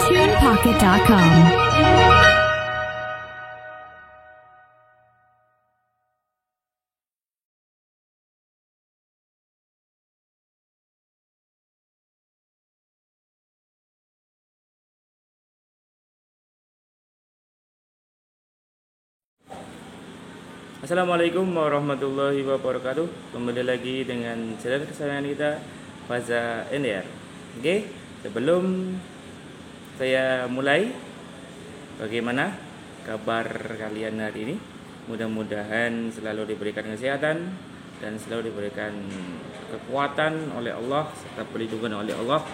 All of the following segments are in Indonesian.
TunePocket.com. Assalamualaikum warahmatullahi wabarakatuh. Kembali lagi dengan channel kesayangan kita, Faza NDR. Oke, sebelum saya mulai, bagaimana kabar kalian hari ini? Mudah-mudahan selalu diberikan kesehatan dan selalu diberikan kekuatan oleh Allah serta perlindungan oleh Allah,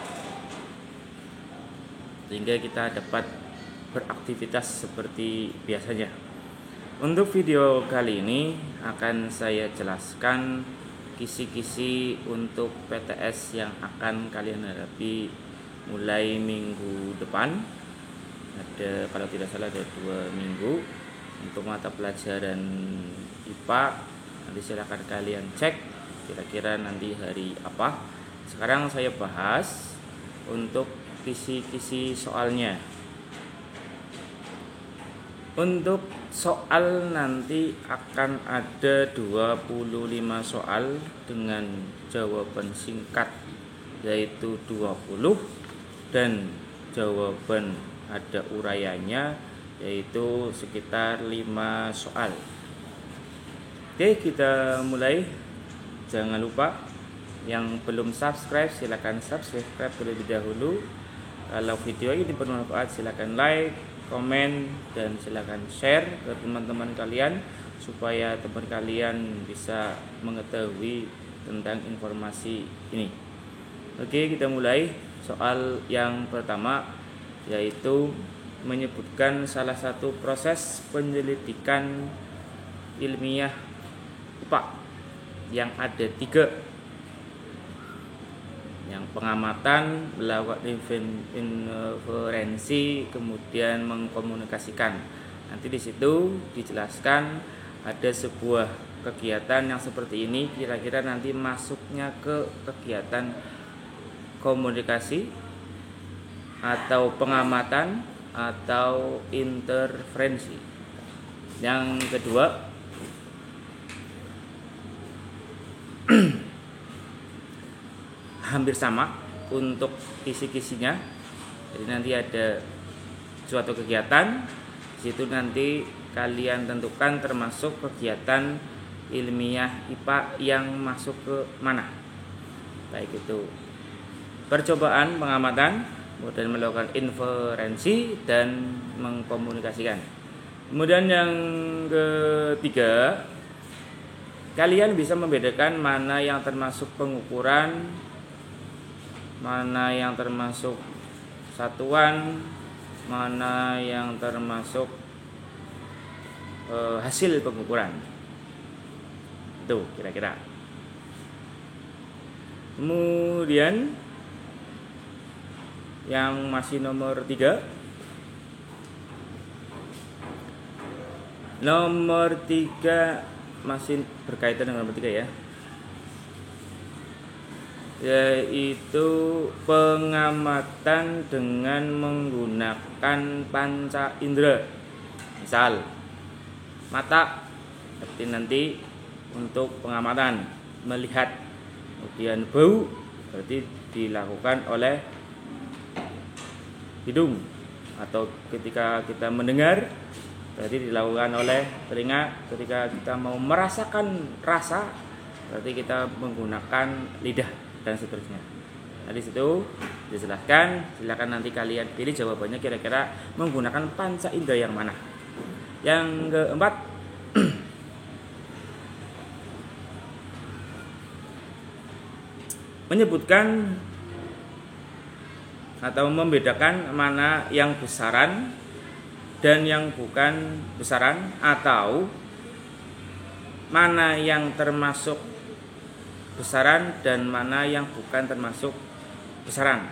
sehingga kita dapat beraktivitas seperti biasanya. Untuk video kali ini akan saya jelaskan kisi-kisi untuk PTS yang akan kalian hadapi mulai minggu depan. Ada, kalau tidak salah ada 2 minggu untuk mata pelajaran IPA. Nanti silakan kalian cek kira-kira nanti hari apa. Sekarang saya bahas untuk kisi-kisi soalnya. Untuk soal nanti akan ada 25 soal dengan jawaban singkat yaitu 20, dan jawaban ada uraiannya yaitu sekitar 5 soal. Oke, kita mulai. Jangan lupa yang belum subscribe silakan subscribe terlebih dahulu. Kalau video ini bermanfaat silakan like, komen, dan silakan share ke teman-teman kalian supaya teman kalian bisa mengetahui tentang informasi ini. Oke, kita mulai. Soal yang pertama yaitu menyebutkan salah satu proses penyelidikan ilmiah IPA yang ada 3. Yang pengamatan, melakukan inferensi, kemudian mengkomunikasikan. Nanti di situ dijelaskan ada sebuah kegiatan yang seperti ini, kira-kira nanti masuknya ke kegiatan komunikasi atau pengamatan atau interferensi. Yang kedua hampir sama untuk kisi-kisinya. Jadi nanti ada suatu kegiatan, di situ nanti kalian tentukan termasuk kegiatan ilmiah IPA yang masuk ke mana. Baik itu percobaan, pengamatan, kemudian melakukan inferensi dan mengkomunikasikan. Kemudian yang ketiga, kalian bisa membedakan mana yang termasuk pengukuran, mana yang termasuk satuan, mana yang termasuk hasil pengukuran. Itu kira-kira. Kemudian yang masih nomor 3. Nomor 3 masih berkaitan dengan nomor 3 ya. Yaitu pengamatan dengan menggunakan panca indera. Misal mata, seperti nanti untuk pengamatan melihat. Kemudian bau berarti dilakukan oleh hidung, atau ketika kita mendengar berarti dilakukan oleh telinga. Ketika kita mau merasakan rasa berarti kita menggunakan lidah, dan seterusnya. Nah, di situ dijelaskan, silakan nanti kalian pilih jawabannya kira-kira menggunakan panca indera yang mana. Yang keempat, menyebutkan atau membedakan mana yang besaran dan yang bukan besaran, atau mana yang termasuk besaran dan mana yang bukan termasuk besaran.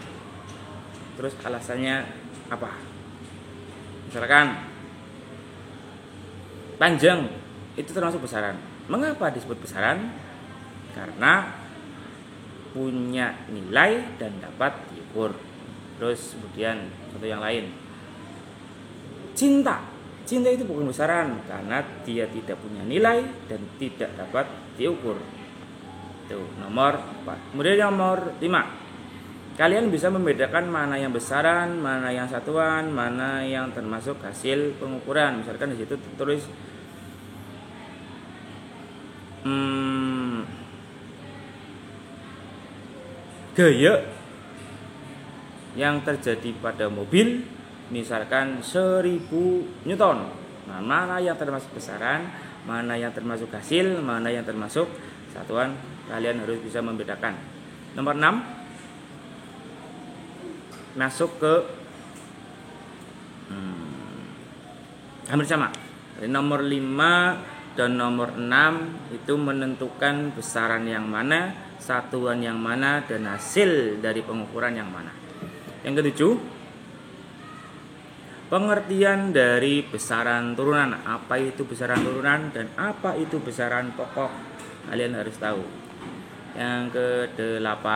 Terus alasannya apa? Misalkan panjang itu termasuk besaran. Mengapa disebut besaran? karena punya nilai dan dapat diukur. Terus kemudian contoh yang lain, cinta itu bukan besaran karena dia tidak punya nilai dan tidak dapat diukur. Itu nomor 4. Kemudian nomor 5, kalian bisa membedakan mana yang besaran, mana yang satuan, mana yang termasuk hasil pengukuran. Misalkan di situ tertulis gaya yang terjadi pada mobil misalkan 1000 Newton. Nah, mana yang termasuk besaran, mana yang termasuk hasil, mana yang termasuk satuan, kalian harus bisa membedakan. Nomor 6, masuk ke hampir sama. Nomor 5 dan nomor 6 itu menentukan besaran yang mana, satuan yang mana, dan hasil dari pengukuran yang mana. Yang ketujuh, pengertian dari besaran turunan. Apa itu besaran turunan dan apa itu besaran pokok, kalian harus tahu. Yang ke-8,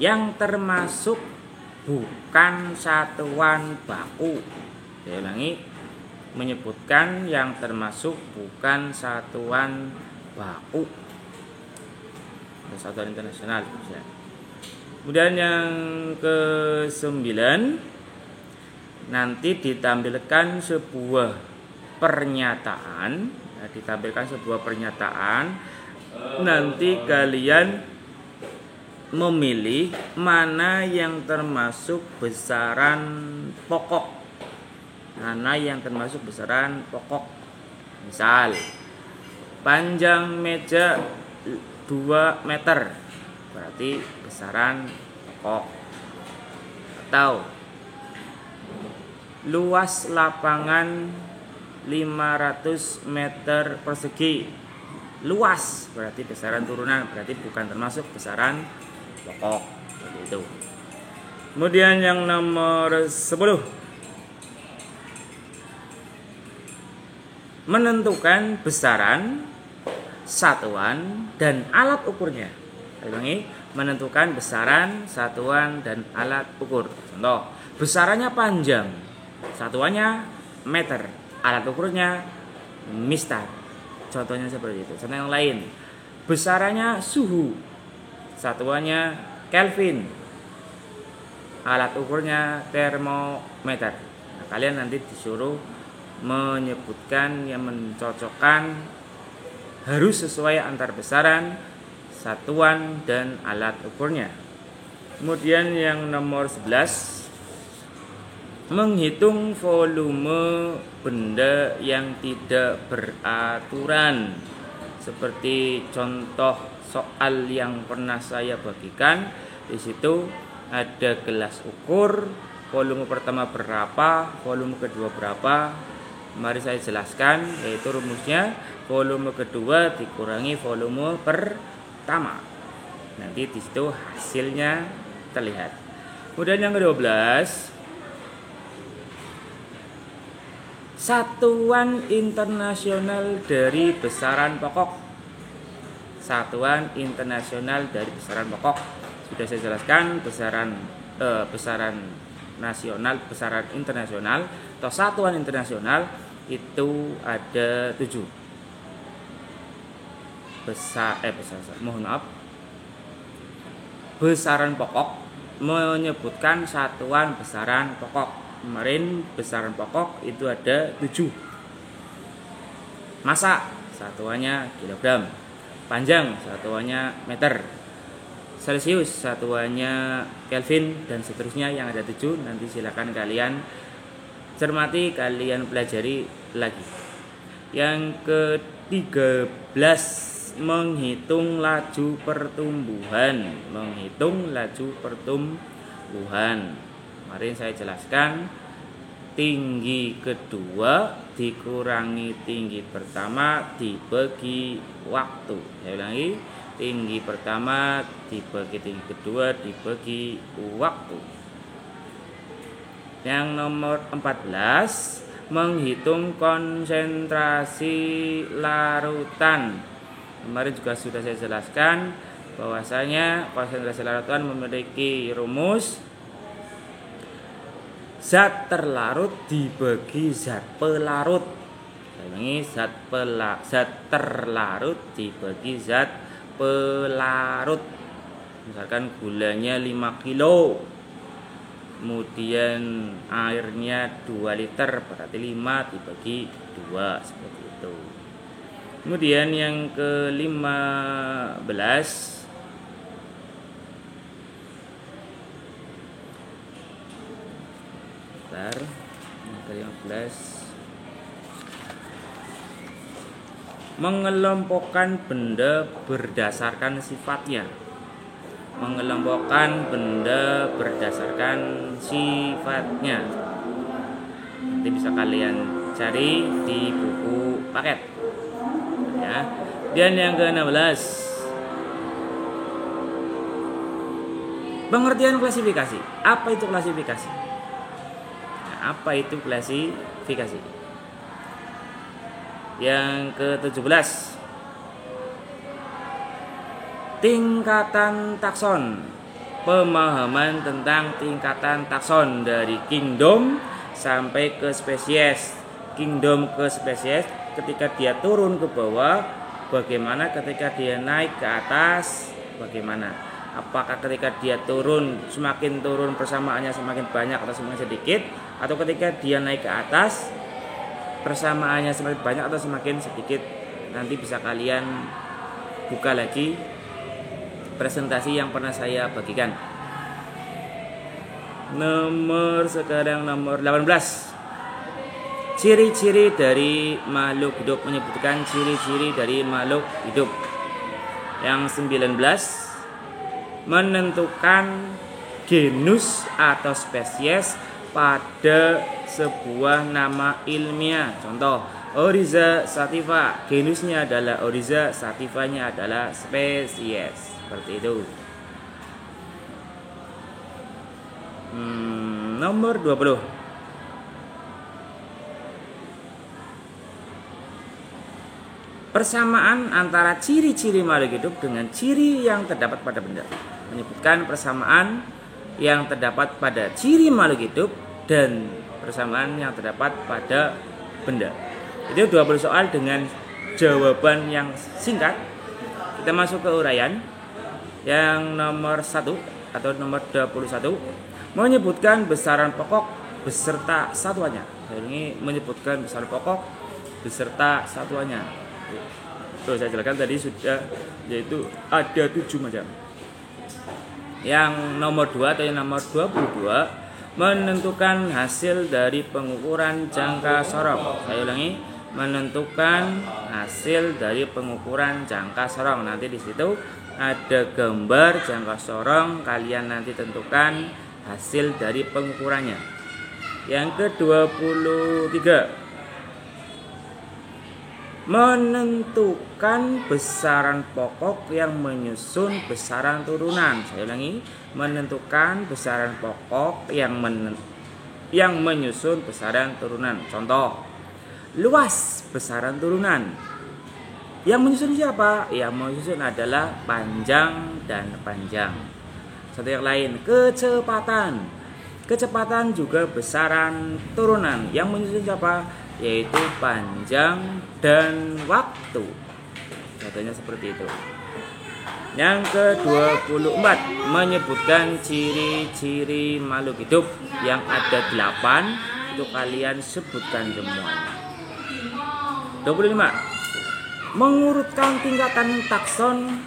yang termasuk bukan satuan baku. Saya ulangi, menyebutkan yang termasuk bukan satuan baku, satuan internasional. Kemudian yang ke-9, nanti ditampilkan sebuah pernyataan. Nanti kalian memilih mana yang termasuk besaran pokok, mana yang termasuk besaran pokok. Misal panjang meja 2 meter berarti besaran pokok, atau luas lapangan 500 meter persegi, luas berarti besaran turunan, berarti bukan termasuk besaran pokok. Itu. Kemudian yang nomor 10, menentukan besaran, satuan, dan alat ukurnya. Ulangi, menentukan besaran, satuan, dan alat ukur. Contoh, besarannya panjang, satuannya meter, alat ukurnya mistar. Contohnya seperti itu. Contoh yang lain, besarannya suhu, satuannya Kelvin, alat ukurnya termometer. Nah, kalian nanti disuruh menyebutkan yang mencocokkan, harus sesuai antar besaran, satuan, dan alat ukurnya. Kemudian yang nomor 11, menghitung volume benda yang tidak beraturan. Seperti contoh soal yang pernah saya bagikan, di situ ada gelas ukur, volume pertama berapa, volume kedua berapa. Mari saya jelaskan, yaitu rumusnya volume kedua dikurangi volume pertama. Nanti di situ hasilnya terlihat. Kemudian yang ke-12, satuan internasional dari besaran pokok. Satuan internasional dari besaran pokok. Sudah saya jelaskan, besaran nasional, besaran internasional atau satuan internasional itu ada 7. Besaran pokok menyebutkan satuan besaran pokok. Kemarin besaran pokok itu ada 7. Massa satuannya kilogram, panjang satuannya meter, Celsius satuannya Kelvin, dan seterusnya yang ada 7. Nanti silakan kalian cermati, kalian pelajari lagi. Yang ke-13, menghitung laju pertumbuhan. Kemarin saya jelaskan, tinggi kedua dikurangi tinggi pertama dibagi waktu. Saya ulangi, tinggi pertama dibagi tinggi kedua dibagi waktu. Yang nomor 14, menghitung konsentrasi larutan. Kemarin juga sudah saya jelaskan bahwasanya konsentrasi larutan memiliki rumus zat terlarut dibagi zat pelarut. Saya ulangi, zat terlarut dibagi zat pelarut. Misalkan gulanya 5 kilo, kemudian airnya 2 liter, berarti 5 dibagi 2, seperti itu. Kemudian yang ke-15, yang ke-15, mengelompokkan benda berdasarkan sifatnya. Mengelompokkan benda berdasarkan sifatnya. Nanti bisa kalian cari di buku paket. Ya. Dan yang ke-16, pengertian klasifikasi. Apa itu klasifikasi? Nah, apa itu klasifikasi? Yang ke-17, tingkatan takson. Pemahaman tentang tingkatan takson dari kingdom sampai ke spesies. Kingdom ke spesies, ketika dia turun ke bawah bagaimana, ketika dia naik ke atas bagaimana. Apakah ketika dia turun, semakin turun persamaannya semakin banyak atau semakin sedikit, atau ketika dia naik ke atas persamaannya semakin banyak atau semakin sedikit. Nanti bisa kalian buka lagi presentasi yang pernah saya bagikan. Sekarang nomor 18, ciri-ciri dari makhluk hidup. Menyebutkan ciri-ciri dari makhluk hidup. Yang 19, menentukan genus atau spesies pada sebuah nama ilmiah. Contoh, Oryza sativa, genusnya adalah Oryza, sativanya adalah spesies. Seperti itu. Nomor 20, persamaan antara ciri-ciri makhluk hidup dengan ciri yang terdapat pada benda. Menyebutkan persamaan yang terdapat pada ciri makhluk hidup dan persamaan yang terdapat pada benda. Itu 20 soal dengan jawaban yang singkat. Kita masuk ke uraian. Yang nomor 1 atau nomor 21, menyebutkan besaran pokok beserta satuannya. Ini menyebutkan besaran pokok beserta satuannya. Saya jelaskan tadi sudah, yaitu ada 7 macam. Yang nomor 2 atau yang nomor 22, menentukan hasil dari pengukuran jangka sorong. Saya ulangi, menentukan hasil dari pengukuran jangka sorong. Nanti di situ ada gambar jangka sorong, kalian nanti tentukan hasil dari pengukurannya. Yang ke-23, menentukan besaran pokok yang menyusun besaran turunan. Saya ulangi, menentukan besaran pokok yang menyusun besaran turunan. Contoh, luas besaran turunan. Yang menyusun siapa? Yang menyusun adalah panjang dan panjang. Satu yang lain, kecepatan. Kecepatan juga besaran turunan. Yang menyusun siapa? Yaitu panjang dan waktu. Contohnya seperti itu. Yang ke-24, menyebutkan ciri-ciri makhluk hidup. Yang ada 8, itu kalian sebutkan semuanya. 25, mengurutkan tingkatan takson,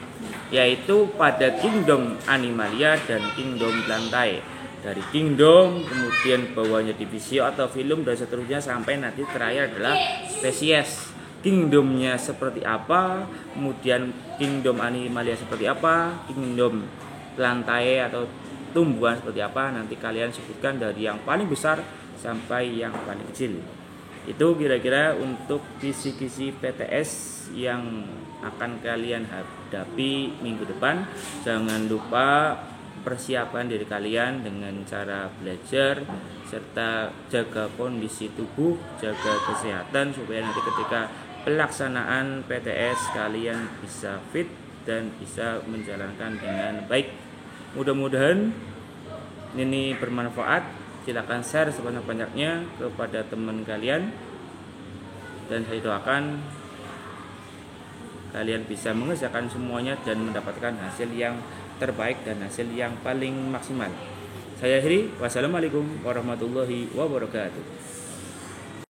yaitu pada kingdom animalia dan kingdom plantae. Dari kingdom, kemudian bawahnya divisio atau filum, dan seterusnya sampai nanti terakhir adalah spesies. Kingdomnya seperti apa, kemudian kingdom animalia seperti apa, kingdom plantae atau tumbuhan seperti apa, nanti kalian sebutkan dari yang paling besar sampai yang paling kecil. Itu kira-kira untuk kisi-kisi PTS yang akan kalian hadapi minggu depan. Jangan lupa persiapan diri kalian dengan cara belajar serta jaga kondisi tubuh, jaga kesehatan supaya nanti ketika pelaksanaan PTS kalian bisa fit dan bisa menjalankan dengan baik. Mudah-mudahan ini bermanfaat. Silakan share sebanyak-banyaknya kepada teman kalian dan saya doakan kalian bisa mengerjakan semuanya dan mendapatkan hasil yang terbaik dan hasil yang paling maksimal. Saya akhiri, wassalamualaikum warahmatullahi wabarakatuh.